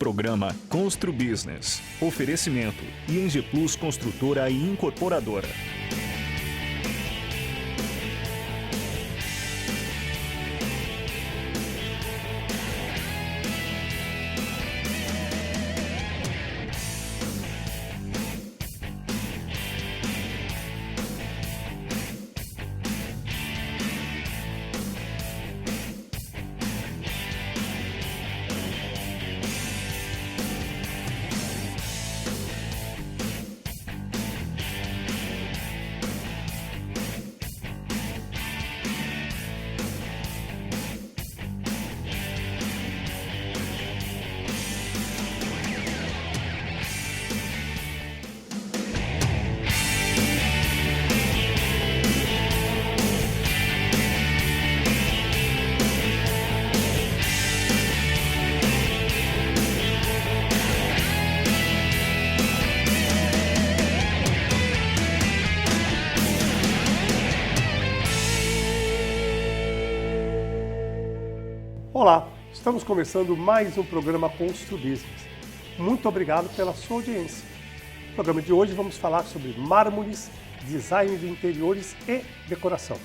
programa Constru Business. Oferecimento ING Plus Construtora e Incorporadora. Olá, estamos começando mais um programa Constru Business. Muito obrigado pela sua audiência. No programa de hoje vamos falar sobre mármores, design de interiores e decoração.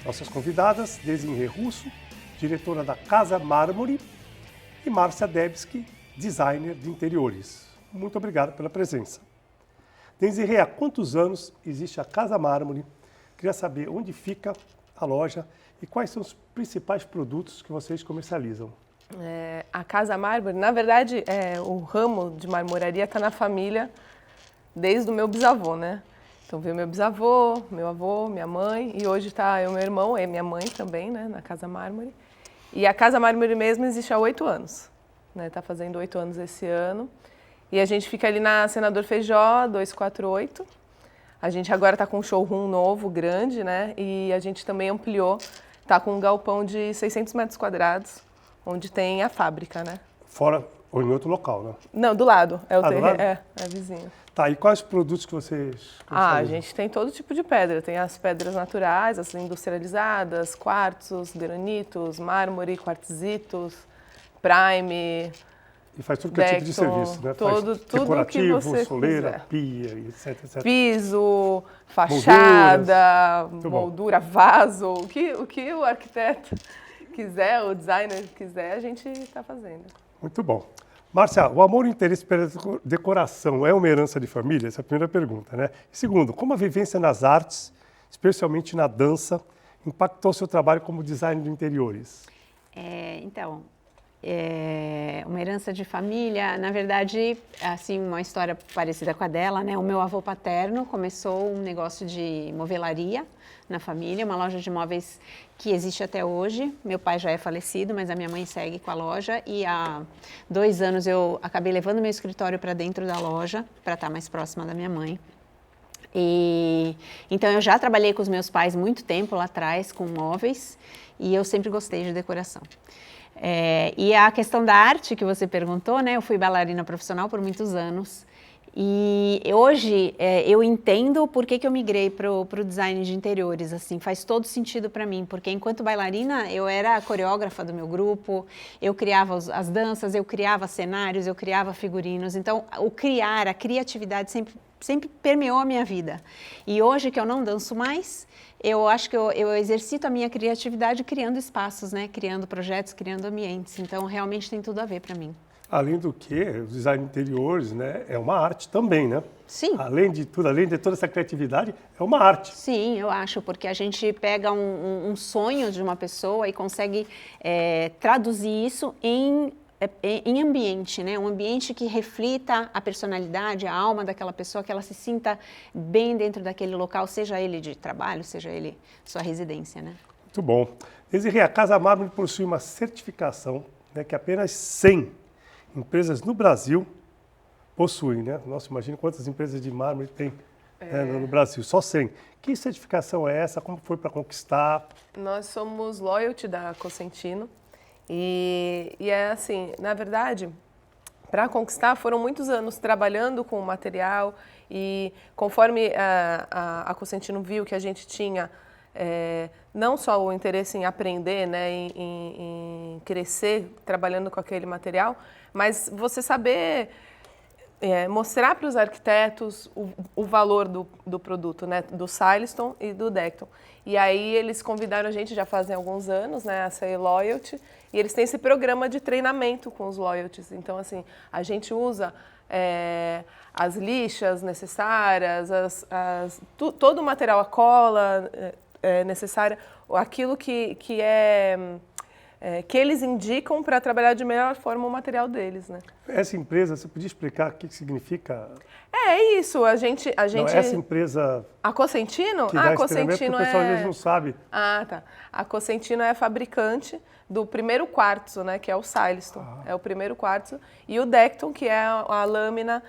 Nossas convidadas, Desirê Russo, diretora da Casa Mármore, e Márcia Debski, designer de interiores. Muito obrigado pela presença. Desirê, há quantos anos existe a Casa Mármore? Queria saber onde fica a loja e quais são os principais produtos que vocês comercializam. A Casa Mármore, na verdade, o ramo de marmoraria está na família desde o meu bisavô, né? Então veio meu bisavô, meu avô, minha mãe e hoje está eu, meu irmão e minha mãe também, né, na Casa Mármore. E a Casa Mármore mesmo existe há 8 anos, né? Está fazendo 8 anos esse ano. E a gente fica ali na Senador Feijó 248. A gente agora está com um showroom novo, grande, né? E a gente também ampliou. Está com um galpão de 600 metros quadrados, onde tem a fábrica, né? Fora ou em outro local, né? Não, do lado. É o do lado? é vizinho. Tá, e quais produtos que vocês A gente tem todo tipo de pedra. Tem as pedras naturais, as industrializadas, quartzos, granitos, mármore, quartzitos, prime. E faz tudo que é tipo de serviço, né? Tudo decorativo, que você soleira, quiser. pia, etc. Piso, fachada, Muito moldura, vaso, o que o arquiteto quiser, o designer quiser, a gente está fazendo. Muito bom. Márcia, o amor e o interesse pela decoração é uma herança de família? Essa é a primeira pergunta, né? E segundo, como a vivência nas artes, especialmente na dança, impactou o seu trabalho como designer de interiores? Uma herança de família, na verdade, assim, uma história parecida com a dela, né? O meu avô paterno começou um negócio de movelaria na família, uma loja de móveis que existe até hoje. Meu pai já é falecido, mas a minha mãe segue com a loja e há 2 anos eu acabei levando meu escritório para dentro da loja para estar mais próxima da minha mãe. Então eu já trabalhei com os meus pais muito tempo lá atrás com móveis e eu sempre gostei de decoração. E a questão da arte que você perguntou, né? Eu fui bailarina profissional por muitos anos e hoje eu entendo por que eu migrei para o design de interiores, assim, faz todo sentido para mim, porque enquanto bailarina eu era a coreógrafa do meu grupo, eu criava as danças, eu criava cenários, eu criava figurinos, então a criatividade sempre permeou a minha vida. E hoje que eu não danço mais, eu acho que eu exercito a minha criatividade criando espaços, né? Criando projetos, criando ambientes. Então, realmente tem tudo a ver para mim. Além do que, o design de interiores, né, é uma arte também, né? Sim. Além de tudo, além de toda essa criatividade, é uma arte. Sim, eu acho, porque a gente pega um sonho de uma pessoa e consegue traduzir isso em ambiente, né? Um ambiente que reflita a personalidade, a alma daquela pessoa, que ela se sinta bem dentro daquele local, seja ele de trabalho, seja ele sua residência, né? Muito bom. Desirê, a Casa Mármore possui uma certificação, né, que apenas 100 empresas no Brasil possuem, né? Nossa, imagina quantas empresas de mármore tem no Brasil, só 100. Que certificação é essa? Como foi para conquistar? Nós somos loyalty da Cosentino. E é assim, na verdade, para conquistar foram muitos anos trabalhando com o material e conforme a Cosentino viu que a gente tinha não só o interesse em aprender, né, em crescer trabalhando com aquele material, mas você saber mostrar para os arquitetos o valor do produto, né, do Silestone e do Decton. E aí eles convidaram a gente, já fazem alguns anos, né, a ser Loyalty, e eles têm esse programa de treinamento com os Loyalties. Então, assim, a gente usa as lixas necessárias, todo o material, a cola necessária, aquilo que eles indicam para trabalhar de melhor forma o material deles, né? Essa empresa, você podia explicar o que significa? É isso, a gente... Não, essa empresa... A Cosentino? Que dá a Cosentino o pessoal às vezes não sabe. Ah, tá. A Cosentino é a fabricante do primeiro quartzo, né, que é o Silestone. É o primeiro quartzo. E o Decton, que é a lâmina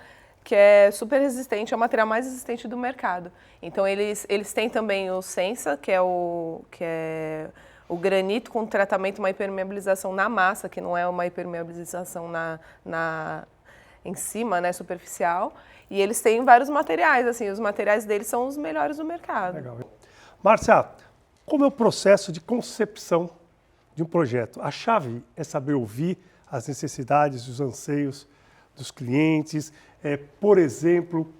que é super resistente, é o material mais resistente do mercado. Então, eles têm também o Sensa, que é o granito com tratamento, uma impermeabilização na massa, que não é uma impermeabilização em cima, né, superficial. E eles têm vários materiais, assim, os materiais deles são os melhores do mercado. Legal. Márcia, como é o processo de concepção de um projeto? A chave é saber ouvir as necessidades, os anseios dos clientes. Por exemplo,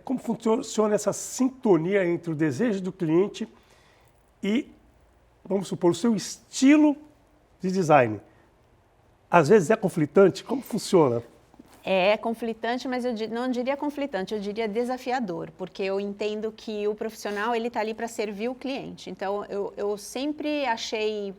como funciona essa sintonia entre o desejo do cliente e, vamos supor, o seu estilo de design. Às vezes é conflitante? Como funciona? É conflitante, mas eu não diria conflitante, eu diria desafiador, porque eu entendo que o profissional ele está ali para servir o cliente. Então, eu sempre achei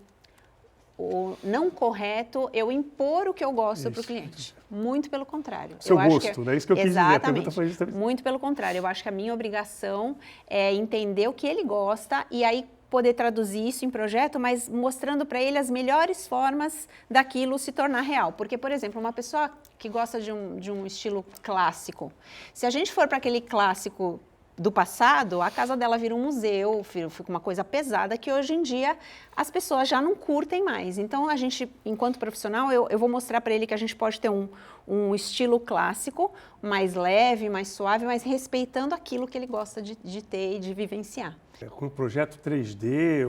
o não correto eu impor o que eu gosto para o cliente. Muito pelo contrário. Seu gosto, né? Isso que eu quis dizer. A pergunta foi justamente. Muito pelo contrário. Eu acho que a minha obrigação é entender o que ele gosta e aí poder traduzir isso em projeto, mas mostrando para ele as melhores formas daquilo se tornar real. Porque, por exemplo, uma pessoa que gosta de um estilo clássico, se a gente for para aquele clássico do passado, a casa dela vira um museu, fica uma coisa pesada que hoje em dia as pessoas já não curtem mais. Então, a gente, enquanto profissional, eu vou mostrar para ele que a gente pode ter um estilo clássico, mais leve, mais suave, mas respeitando aquilo que ele gosta de ter e de vivenciar. Com o projeto 3D,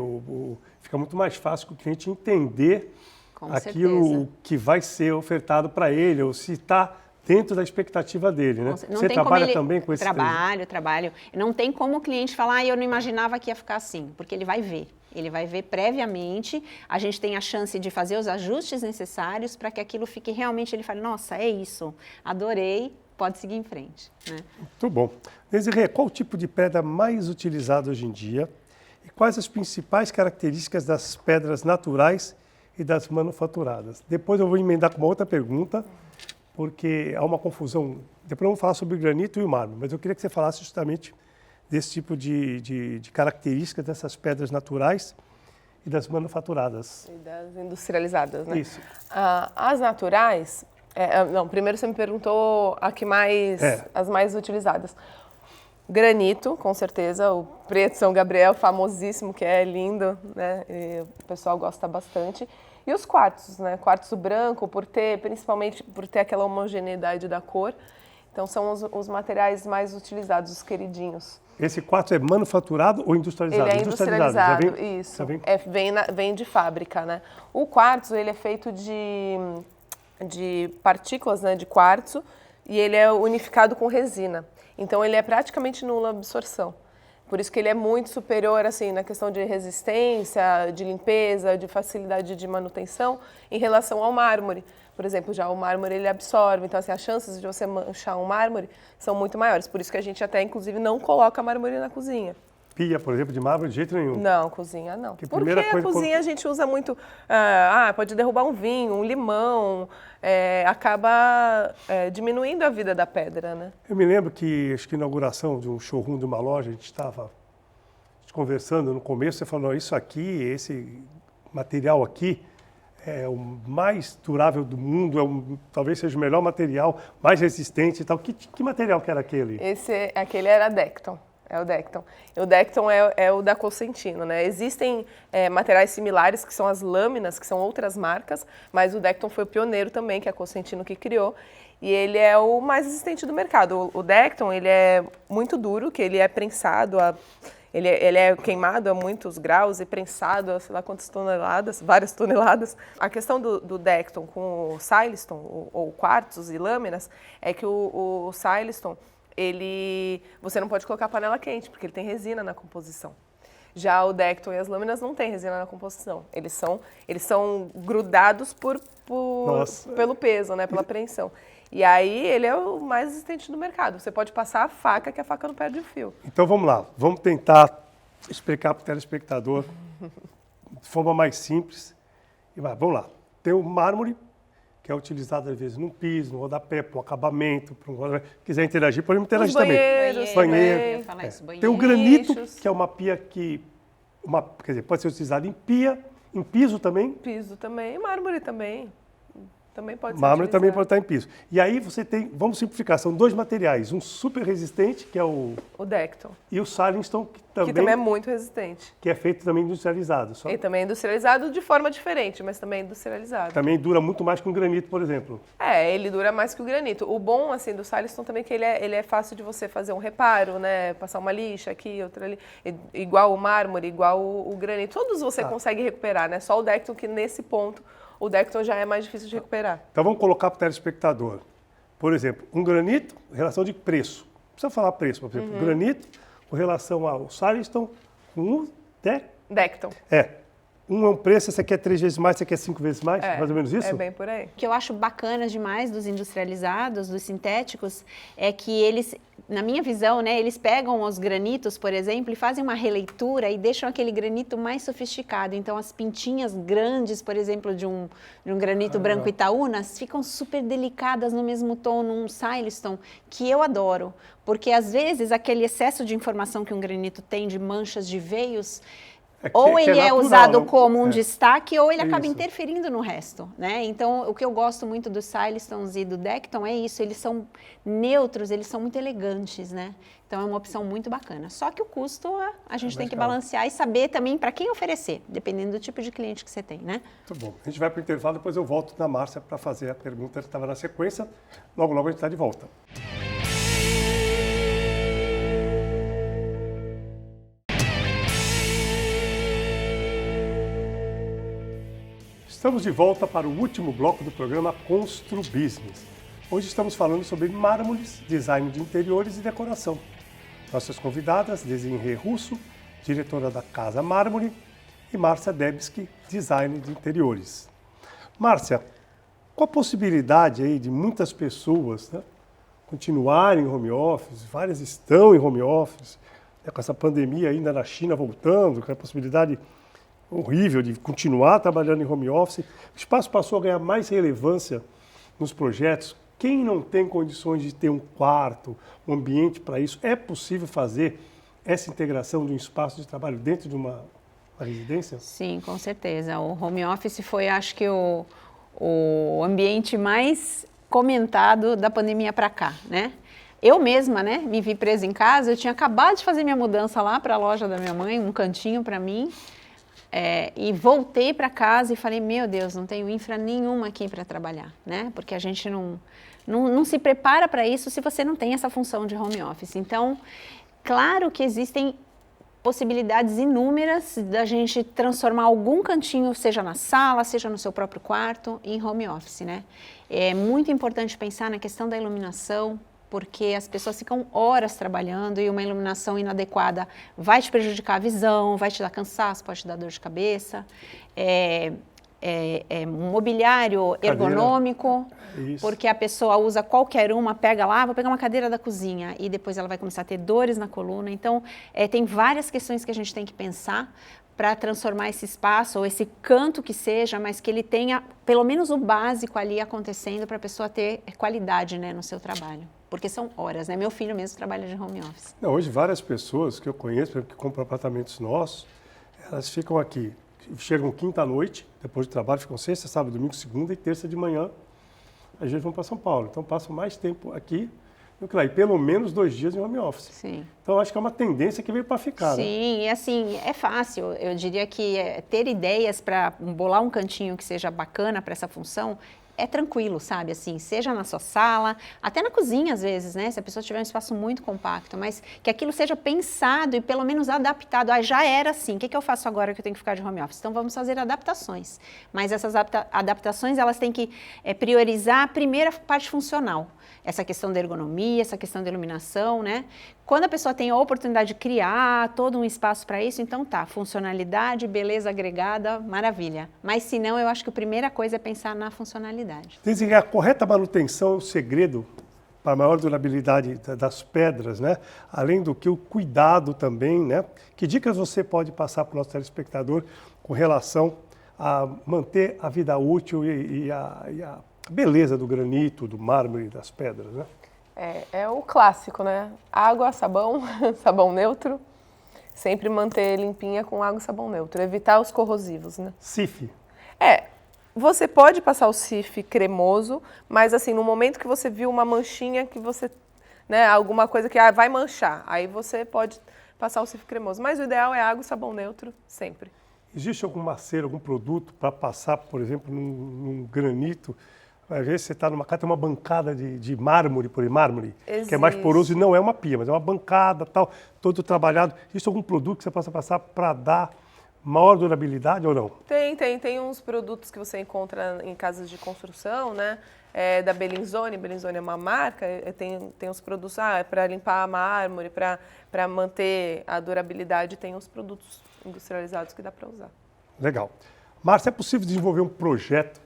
fica muito mais fácil para o cliente entender aquilo que vai ser ofertado para ele, ou se está dentro da expectativa dele, né? Você trabalha também com esse Trabalho. Não tem como o cliente falar, eu não imaginava que ia ficar assim, porque ele vai ver. Ele vai ver previamente, a gente tem a chance de fazer os ajustes necessários para que aquilo fique realmente, ele fale, nossa, é isso, adorei, pode seguir em frente. Né? Muito bom. Desirê, qual o tipo de pedra mais utilizado hoje em dia e quais as principais características das pedras naturais e das manufaturadas? Depois eu vou emendar com uma outra pergunta, porque há uma confusão. Depois vamos falar sobre o granito e o mármore, mas eu queria que você falasse justamente desse tipo de características dessas pedras naturais e das manufaturadas. E das industrializadas, né? Isso. As naturais... primeiro você me perguntou as mais utilizadas. Granito, com certeza, o preto São Gabriel, famosíssimo, que é lindo, né? E o pessoal gosta bastante. E os quartzos, né? Quartzo branco, principalmente por ter aquela homogeneidade da cor. Então, são os materiais mais utilizados, os queridinhos. Esse quartzo é manufaturado ou industrializado? Ele é industrializado, isso. Vem de fábrica, né? O quartzo, ele é feito de partículas, né, de quartzo, e ele é unificado com resina. Então, ele é praticamente nula absorção. Por isso que ele é muito superior, assim, na questão de resistência, de limpeza, de facilidade de manutenção, em relação ao mármore. Por exemplo, já o mármore, ele absorve. Então, assim, as chances de você manchar um mármore são muito maiores. Por isso que a gente até, inclusive, não coloca mármore na cozinha. Pia, por exemplo, de mármore, de jeito nenhum? Não, cozinha não. Porque a cozinha a gente usa muito... pode derrubar um vinho, um limão, acaba diminuindo a vida da pedra, né? Eu me lembro que, acho que na inauguração de um showroom de uma loja, a gente estava conversando no começo, você falou, isso aqui, esse material aqui, é o mais durável do mundo, talvez seja o melhor material, mais resistente e tal. Que material que era aquele? Aquele era Decton. É o Decton. O Decton é o da Cosentino, né? Existem materiais similares, que são as lâminas, que são outras marcas, mas o Decton foi o pioneiro também, que é a Cosentino que criou, e ele é o mais resistente do mercado. O Decton, ele é muito duro, que ele é prensado Ele é queimado a muitos graus e prensado a sei lá quantas toneladas, várias toneladas. A questão do Decton com o Silestone, ou quartzos e lâminas, é que o Silestone, você não pode colocar panela quente, porque ele tem resina na composição. Já o Decton e as lâminas não têm resina na composição. Eles são grudados pelo peso, né, pela preensão. E aí ele é o mais resistente do mercado. Você pode passar a faca, que a faca não perde o fio. Então vamos lá, vamos tentar explicar para o telespectador de forma mais simples. Vamos lá, tem o mármore, que é utilizado às vezes num piso, no rodapé, para um acabamento, quiser interagir, pode interagir também. Banheiro. Tem o granito, que é uma pia quer dizer, pode ser utilizado em piso também. Piso também, e mármore também. Também pode ser Mármore utilizado. também pode estar em piso. E aí você tem, vamos simplificar, são dois materiais, um super resistente, que é o Decton. E o Silestone, que também é muito resistente. Que é feito também industrializado. E também é industrializado de forma diferente, mas também é industrializado. Também dura muito mais que um granito, por exemplo. Ele dura mais que o granito. O bom, assim, do Silestone também é que ele é fácil de você fazer um reparo, né? Passar uma lixa aqui, outra ali. Igual o mármore, igual o granito. Todos você consegue recuperar, né? Só o Decton que nesse ponto, o Decton já é mais difícil de recuperar. Então vamos colocar para o telespectador. Por exemplo, um granito, relação de preço. Não precisa falar preço, por exemplo, granito com relação ao Silestone com o Decton. Um é um preço, esse aqui é 3 vezes mais, esse aqui é 5 vezes mais, mais ou menos isso? É bem por aí. O que eu acho bacana demais dos industrializados, dos sintéticos, é que eles, na minha visão, né, eles pegam os granitos, por exemplo, e fazem uma releitura e deixam aquele granito mais sofisticado. Então, as pintinhas grandes, por exemplo, de um granito branco Itaúnas, ficam super delicadas no mesmo tom, num Silestone, que eu adoro. Porque, às vezes, aquele excesso de informação que um granito tem, de manchas, de veios, ou ele é usado como um destaque, ou ele acaba interferindo no resto, né? Então, o que eu gosto muito dos Silestones e do Decton é isso, eles são neutros, eles são muito elegantes, né? Então, é uma opção muito bacana. Só que o custo, a gente tem que balancear e saber também para quem oferecer, dependendo do tipo de cliente que você tem, né? Muito bom. A gente vai para o intervalo, depois eu volto na Márcia para fazer a pergunta que estava na sequência. Logo, logo a gente está de volta. Estamos de volta para o último bloco do programa Constru Business. Hoje estamos falando sobre mármores, design de interiores e decoração. Nossas convidadas, Desirê Russo, diretora da Casa Mármore, e Márcia Debski, design de interiores. Márcia, qual a possibilidade aí de muitas pessoas, né, continuarem em home office? Várias estão em home office, né, com essa pandemia ainda na China voltando, com a possibilidade horrível de continuar trabalhando em home office. O espaço passou a ganhar mais relevância nos projetos. Quem não tem condições de ter um quarto, um ambiente para isso, é possível fazer essa integração de um espaço de trabalho dentro de uma residência? Sim, com certeza. O home office foi, acho que, o ambiente mais comentado da pandemia para cá, né? Eu mesma, né, me vi presa em casa, eu tinha acabado de fazer minha mudança lá para a loja da minha mãe, um cantinho para mim, e voltei para casa e falei, meu Deus, não tenho infra nenhuma aqui para trabalhar, né? Porque a gente não se prepara para isso se você não tem essa função de home office. Então, claro que existem possibilidades inúmeras da gente transformar algum cantinho, seja na sala, seja no seu próprio quarto, em home office, né? É muito importante pensar na questão da iluminação, porque as pessoas ficam horas trabalhando e uma iluminação inadequada vai te prejudicar a visão, vai te dar cansaço, pode te dar dor de cabeça. Um mobiliário ergonômico, porque a pessoa usa qualquer uma, pega lá, vou pegar uma cadeira da cozinha e depois ela vai começar a ter dores na coluna. Então, tem várias questões que a gente tem que pensar para transformar esse espaço, ou esse canto que seja, mas que ele tenha pelo menos o básico ali acontecendo para a pessoa ter qualidade, né, no seu trabalho. Porque são horas, né? Meu filho mesmo trabalha de home office. Não, hoje várias pessoas que eu conheço, que compram apartamentos nossos, elas ficam aqui, chegam quinta-noite, depois do trabalho, ficam sexta, sábado, domingo, segunda e terça de manhã, às vezes vão para São Paulo. Então passam mais tempo aqui do que lá, e pelo menos 2 dias em home office. Sim. Então acho que é uma tendência que veio para ficar, né? Sim, e assim, é fácil. Eu diria que ter ideias para bolar um cantinho que seja bacana para essa função é tranquilo, sabe, assim, seja na sua sala, até na cozinha às vezes, né, se a pessoa tiver um espaço muito compacto, mas que aquilo seja pensado e pelo menos adaptado. Já era assim, o que eu faço agora que eu tenho que ficar de home office? Então vamos fazer adaptações, mas essas adaptações elas têm que priorizar a primeira parte funcional, essa questão da ergonomia, essa questão da iluminação, né? Quando a pessoa tem a oportunidade de criar todo um espaço para isso, então tá, funcionalidade, beleza agregada, maravilha. Mas se não, eu acho que a primeira coisa é pensar na funcionalidade. Dizem que a correta manutenção é o segredo para a maior durabilidade das pedras, né? Além do que o cuidado também, né? Que dicas você pode passar para o nosso telespectador com relação a manter a vida útil e a beleza do granito, do mármore, das pedras, né? É o clássico, né? Água, sabão, sabão neutro. Sempre manter limpinha com água e sabão neutro. Evitar os corrosivos, né? CIF. Você pode passar o CIF cremoso, mas assim, no momento que você viu uma manchinha que você, né, alguma coisa que vai manchar, aí você pode passar o CIF cremoso. Mas o ideal é água e sabão neutro, sempre. Existe alguma cera, algum produto para passar, por exemplo, num granito? Às vezes você está numa casa, tem uma bancada de mármore, Existe. que é mais poroso e não é uma pia, mas é uma bancada, tal, todo trabalhado. Existe algum produto que você possa passar para dar maior durabilidade ou não? Tem uns produtos que você encontra em casas de construção, né? Da Bellinzone é uma marca, tem os produtos para limpar mármore, para manter a durabilidade, tem os produtos industrializados que dá para usar. Legal. Márcia, é possível desenvolver um projeto,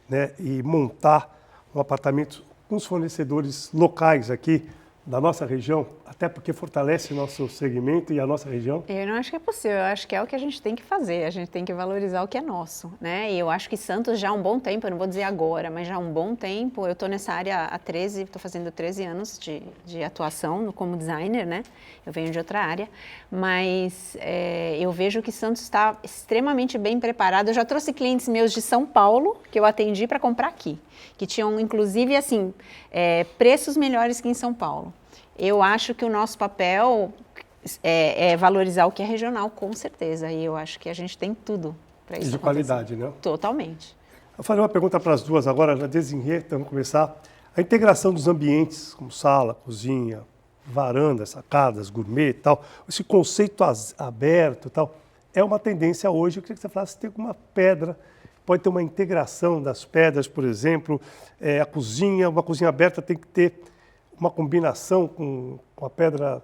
né, e montar um apartamento com os fornecedores locais aqui da nossa região, até porque fortalece o nosso segmento e a nossa região? Eu não acho que é possível, eu acho que é o que a gente tem que fazer, a gente tem que valorizar o que é nosso, né? E eu acho que Santos já há um bom tempo, eu não vou dizer agora, mas já há um bom tempo, eu estou nessa área há estou fazendo 13 anos de atuação como designer, né? Eu venho de outra área, mas eu vejo que Santos está extremamente bem preparado. Eu já trouxe clientes meus de São Paulo, que eu atendi para comprar aqui, que tinham, inclusive, assim, preços melhores que em São Paulo. Eu acho que o nosso papel é valorizar o que é regional, com certeza. E eu acho que a gente tem tudo para isso. E de qualidade, né? Totalmente. Vou fazer uma pergunta para as duas agora, na desenhei, então vamos começar. A integração dos ambientes, como sala, cozinha, varanda, sacadas, gourmet e tal, esse conceito aberto e tal, é uma tendência hoje. Eu queria que você falasse se tem alguma pedra, pode ter uma integração das pedras, por exemplo, a cozinha, uma cozinha aberta tem que ter uma combinação com a pedra,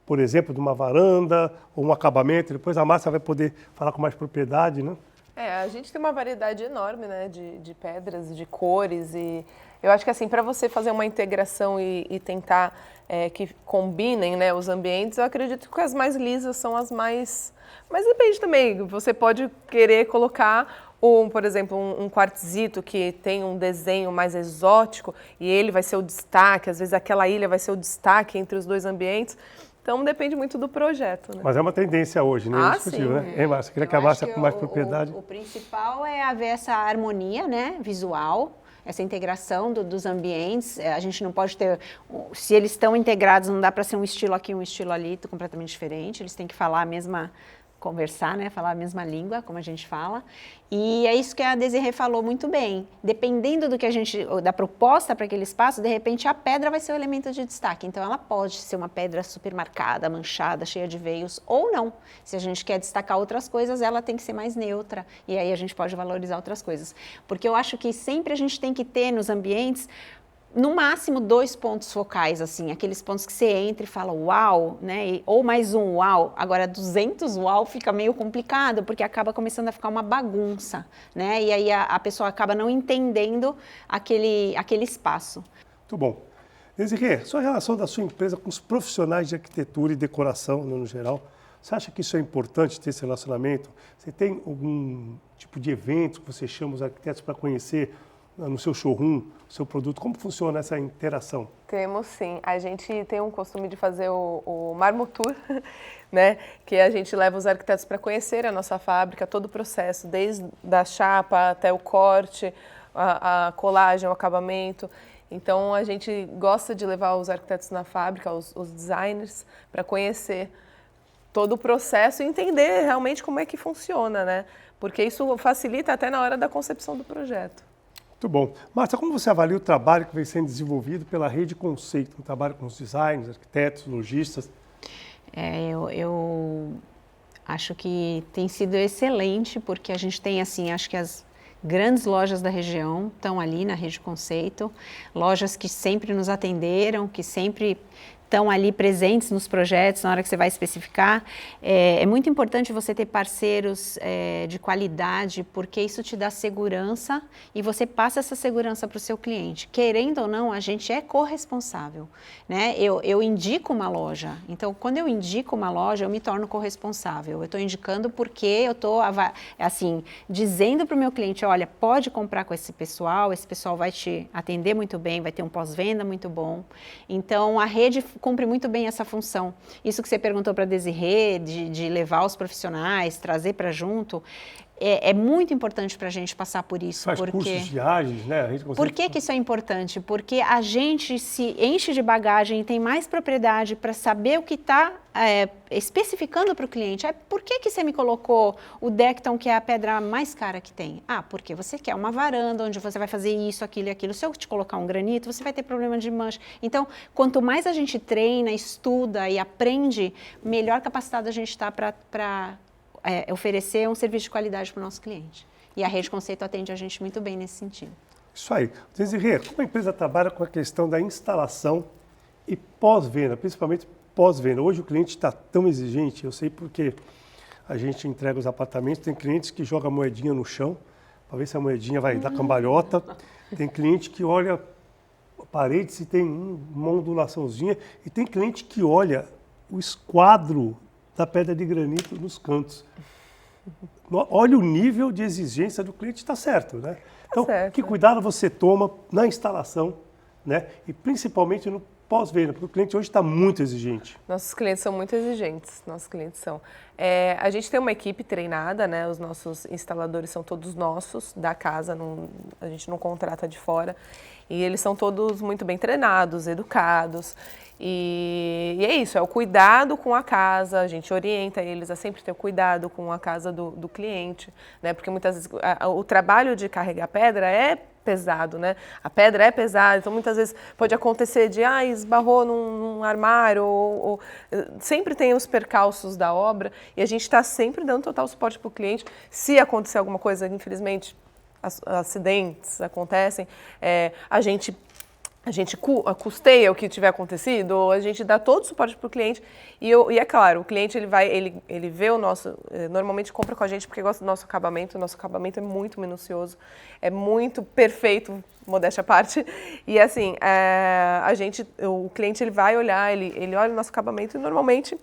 por exemplo, de uma varanda ou um acabamento. Depois a Márcia vai poder falar com mais propriedade, né? A gente tem uma variedade enorme, né, de pedras, de cores, e eu acho que assim, para você fazer uma integração e tentar que combinem, né, os ambientes, eu acredito que as mais lisas são as mais... Mas depende também, você pode querer colocar, por exemplo, um quartzito que tem um desenho mais exótico e ele vai ser o destaque, às vezes aquela ilha vai ser o destaque entre os dois ambientes. Então, depende muito do projeto, né? Mas é uma tendência hoje, né? Indiscutível, né? Hein, Márcia? Queria que a Márcia com mais propriedade. O principal é haver essa harmonia, né, visual, essa integração dos ambientes. A gente não pode ter... Se eles estão integrados, não dá para ser um estilo aqui, um estilo ali, completamente diferente. Eles têm que falar a mesma... conversar, né, falar a mesma língua, como a gente fala, e é isso que a Desirê falou muito bem. Dependendo do que da proposta para aquele espaço, de repente a pedra vai ser o elemento de destaque. Então ela pode ser uma pedra super marcada, manchada, cheia de veios, ou não. Se a gente quer destacar outras coisas, ela tem que ser mais neutra, e aí a gente pode valorizar outras coisas. Porque eu acho que sempre a gente tem que ter nos ambientes no máximo 2 pontos focais, assim, aqueles pontos que você entra e fala uau, né? Ou mais um uau. Agora 200 uau fica meio complicado, porque acaba começando a ficar uma bagunça, né? E aí a pessoa acaba não entendendo aquele espaço. Muito bom. Desirê, sua relação da sua empresa com os profissionais de arquitetura e decoração, no geral, você acha que isso é importante, ter esse relacionamento? Você tem algum tipo de evento que você chama os arquitetos para conhecer no seu showroom, o seu produto? Como funciona essa interação? Temos sim. A gente tem um costume de fazer o Marmo Tour, né? Que a gente leva os arquitetos para conhecer a nossa fábrica, todo o processo, desde a chapa até o corte, a colagem, o acabamento. Então, a gente gosta de levar os arquitetos na fábrica, os designers, para conhecer todo o processo e entender realmente como é que funciona, né? Porque isso facilita até na hora da concepção do projeto. Muito bom. Márcia, como você avalia o trabalho que vem sendo desenvolvido pela Rede Conceito, um trabalho com os designers, arquitetos, lojistas? Eu acho que tem sido excelente, porque a gente tem, assim, acho que as grandes lojas da região estão ali na Rede Conceito, lojas que sempre nos atenderam, que sempre estão ali presentes nos projetos, na hora que você vai especificar. É muito importante você ter parceiros de qualidade, porque isso te dá segurança e você passa essa segurança para o seu cliente. Querendo ou não, a gente é corresponsável, né? Eu indico uma loja, então quando eu indico uma loja, eu me torno corresponsável. Eu estou indicando porque eu estou, assim, dizendo para o meu cliente, olha, pode comprar com esse pessoal vai te atender muito bem, vai ter um pós-venda muito bom. Então, a rede cumpre muito bem essa função. Isso que você perguntou para a Desirê, de levar os profissionais, trazer para junto, é muito importante para a gente passar por isso. Faz cursos, viagens, né? Por que isso é importante? Porque a gente se enche de bagagem e tem mais propriedade para saber o que está especificando para o cliente. Por que você me colocou o Decton, que é a pedra mais cara que tem? Porque você quer uma varanda onde você vai fazer isso, aquilo e aquilo. Se eu te colocar um granito, você vai ter problema de mancha. Então, quanto mais a gente treina, estuda e aprende, melhor capacitado a gente está para oferecer um serviço de qualidade para o nosso cliente. E a Rede Conceito atende a gente muito bem nesse sentido. Isso aí. Desirê, como a empresa trabalha com a questão da instalação e pós-venda, principalmente pós-venda? Hoje o cliente está tão exigente, eu sei porque a gente entrega os apartamentos, tem clientes que jogam a moedinha no chão, para ver se a moedinha vai dar cambalhota, tem cliente que olha a parede se tem uma ondulaçãozinha, e tem cliente que olha o esquadro da pedra de granito nos cantos. Olha o nível de exigência do cliente, está certo, né? Então, que cuidado você toma na instalação, né? E principalmente no pós-venda, porque o cliente hoje está muito exigente. Nossos clientes são muito exigentes, nossos clientes são. A gente tem uma equipe treinada, né? Os nossos instaladores são todos nossos, da casa, a gente não contrata de fora. E eles são todos muito bem treinados, educados. E é isso, é o cuidado com a casa, a gente orienta eles a sempre ter o cuidado com a casa do cliente, né? Porque muitas vezes o trabalho de carregar pedra é pesado, né? A pedra é pesada, então muitas vezes pode acontecer de esbarrou num armário, ou sempre tem os percalços da obra, e a gente está sempre dando total suporte para o cliente. Se acontecer alguma coisa, infelizmente, acidentes acontecem, a gente custeia o que tiver acontecido, a gente dá todo o suporte para o cliente e é claro, o cliente ele vê o nosso, normalmente compra com a gente porque gosta do nosso acabamento. O nosso acabamento é muito minucioso, é muito perfeito, modéstia à parte, e assim, o cliente ele vai olhar, ele olha o nosso acabamento e normalmente,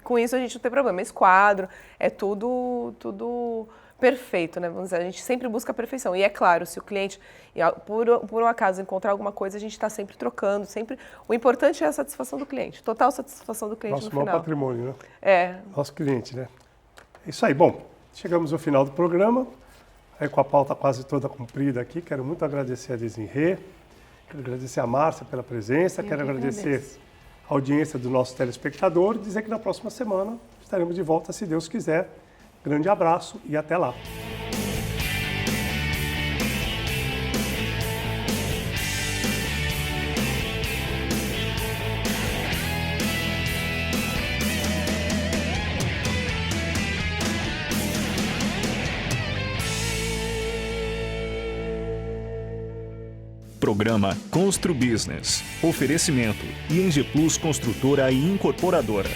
com isso a gente não tem problema, esse quadro é tudo perfeito, né? Vamos dizer, a gente sempre busca a perfeição. E é claro, se o cliente, por um acaso, encontrar alguma coisa, a gente está sempre trocando, sempre. O importante é a satisfação do cliente, total satisfação do cliente no final. Nosso maior patrimônio, né? Nosso cliente, né? É isso aí. Bom, chegamos ao final do programa, aí com a pauta quase toda cumprida aqui. Quero muito agradecer a Desirê, quero agradecer a Márcia pela presença, quero agradecer a audiência do nosso telespectador e dizer que na próxima semana estaremos de volta, se Deus quiser. Grande abraço e até lá. Programa Constru Business. Oferecimento ING Plus Construtora e Incorporadora.